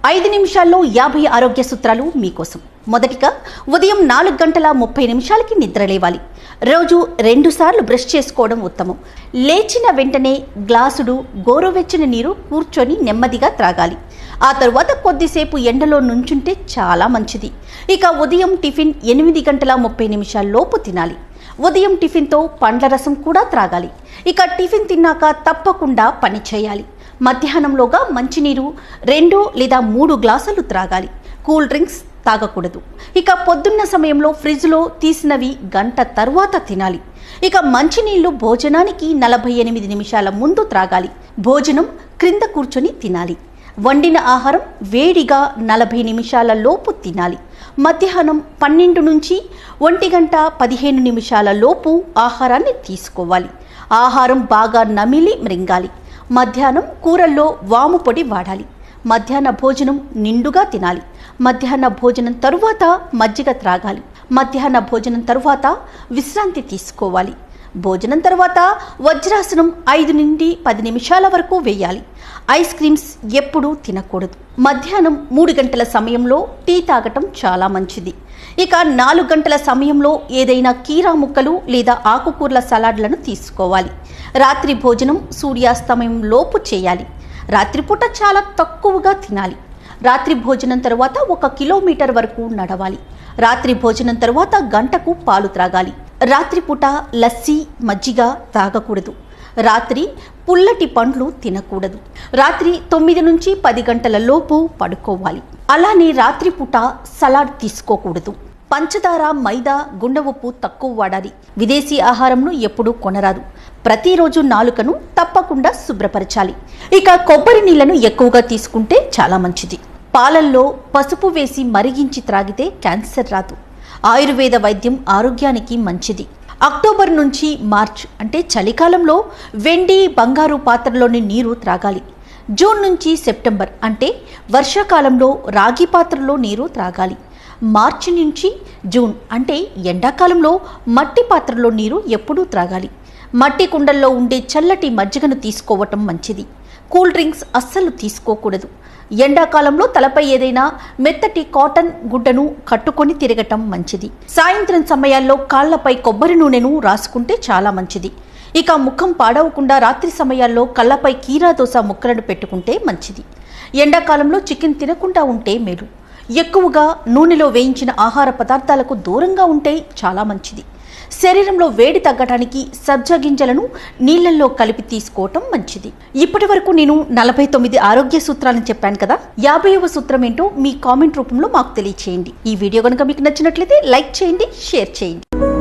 5 నిమిషాల్లో 50 ఆరోగ్య సూత్రాలు మీకోసం. మొదటిగా ఉదయం 4 గంటల 30 నిమిషాలకి నిద్ర లేవాలి. రోజు 2 సార్లు బ్రష్ చేసుకోవడం ఉత్తమం. లేచిన వెంటనే గ్లాసుడు గోరువెచ్చని నీరు కూర్చొని నెమ్మదిగా త్రాగాలి. ఆ తరువాత కొద్దిసేపు ఎండలో నుంచుంటే చాలా మంచిది. ఇక ఉదయం టిఫిన్ 8 గంటల 30 నిమిషాల లోపు తినాలి. ఉదయం టిఫిన్తో పండ్ల రసం కూడా త్రాగాలి. ఇక టిఫిన్ తిన్నాక తప్పకుండా పని చేయాలి. మధ్యాహ్నంలోగా మంచినీరు 2 లేదా 3 గ్లాసులు త్రాగాలి. కూల్ డ్రింక్స్ తాగకూడదు. ఇక పొద్దున్న సమయంలో ఫ్రిడ్జ్లో తీసినవి గంట తర్వాత తినాలి. ఇక మంచినీళ్లు భోజనానికి 48 నిమిషాల ముందు త్రాగాలి. భోజనం క్రింద కూర్చొని తినాలి. వండిన ఆహారం వేడిగా 40 నిమిషాల లోపు తినాలి. మధ్యాహ్నం 12 నుంచి 1 గంట 15 నిమిషాల లోపు ఆహారాన్ని తీసుకోవాలి. ఆహారం బాగా నమిలి మృంగాలి. మధ్యాహ్నం కూరల్లో వాము పొడి వాడాలి. మధ్యాహ్న భోజనం నిండుగా తినాలి. మధ్యాహ్న భోజనం తరువాత మజ్జిగ త్రాగాలి. మధ్యాహ్న భోజనం తరువాత విశ్రాంతి తీసుకోవాలి. భోజనం తర్వాత వజ్రాసనం 5 నుండి 10 నిమిషాల వరకు వేయాలి. ఐస్ క్రీమ్స్ ఎప్పుడూ తినకూడదు. మధ్యాహ్నం 3 గంటల సమయంలో టీ తాగటం చాలా మంచిది. ఇక 4 గంటల సమయంలో ఏదైనా కీరా ముక్కలు లేదా ఆకుకూరల సలాడ్లను తీసుకోవాలి. రాత్రి భోజనం సూర్యాస్తమయం లోపు చేయాలి. రాత్రిపూట చాలా తక్కువగా తినాలి. రాత్రి భోజనం తర్వాత 1 కిలోమీటర్ వరకు నడవాలి. రాత్రి భోజనం తర్వాత గంటకు పాలు త్రాగాలి. రాత్రిపూట లస్సీ మజ్జిగ తాగకూడదు. రాత్రి పుల్లటి పండ్లు తినకూడదు. రాత్రి 9 నుంచి 10 గంటల లోపు పడుకోవాలి. అలానే రాత్రిపూట సలాడ్ తీసుకోకూడదు. పంచదార, మైదా, గుండె ఉప్పు తక్కువ వాడాలి. విదేశీ ఆహారంను ఎప్పుడూ కొనరాదు. ప్రతిరోజు నాలుకను తప్పకుండా శుభ్రపరచాలి. ఇక కొబ్బరి నీళ్లను ఎక్కువగా తీసుకుంటే చాలా మంచిది. పాలల్లో పసుపు వేసి మరిగించి త్రాగితే క్యాన్సర్ రాదు. ఆయుర్వేద వైద్యం ఆరోగ్యానికి మంచిది. అక్టోబర్ నుంచి మార్చ్ అంటే చలికాలంలో వెండి, బంగారు పాత్రలోని నీరు త్రాగాలి. జూన్ నుంచి సెప్టెంబర్ అంటే వర్షాకాలంలో రాగి పాత్రలో నీరు త్రాగాలి. మార్చి నుంచి జూన్ అంటే ఎండాకాలంలో మట్టి పాత్రలో నీరు ఎప్పుడూ త్రాగాలి. మట్టి కుండల్లో ఉండే చల్లటి మజ్జిగను తీసుకోవటం మంచిది. కూల్ డ్రింక్స్ అస్సలు తీసుకోకూడదు. ఎండాకాలంలో తలపై ఏదైనా మెత్తటి కాటన్ గుడ్డను కట్టుకొని తిరగటం మంచిది. సాయంత్రం సమయాల్లో కాళ్లపై కొబ్బరి నూనెను రాసుకుంటే చాలా మంచిది. ఇక ముఖం పాడవకుండా రాత్రి సమయాల్లో కళ్ళపై కీరా దోస ముక్కలను పెట్టుకుంటే మంచిది. ఎండాకాలంలో చికెన్ తినకుండా ఉంటే మేలు. ఎక్కువగా నూనెలో వేయించిన ఆహార పదార్థాలకు దూరంగా ఉంటే చాలా మంచిది. శరీరంలో వేడి తగ్గడానికి సబ్జా గింజలను నీళ్లలో కలిపి తీసుకోవటం మంచిది. ఇప్పటి వరకు నేను 49 ఆరోగ్య సూత్రాలను చెప్పాను కదా. 50వ సూత్రం ఏంటో మీ కామెంట్ రూపంలో మాకు తెలియచేయండి. ఈ వీడియో కనుక మీకు నచ్చినట్లయితే లైక్ చేయండి, షేర్ చేయండి.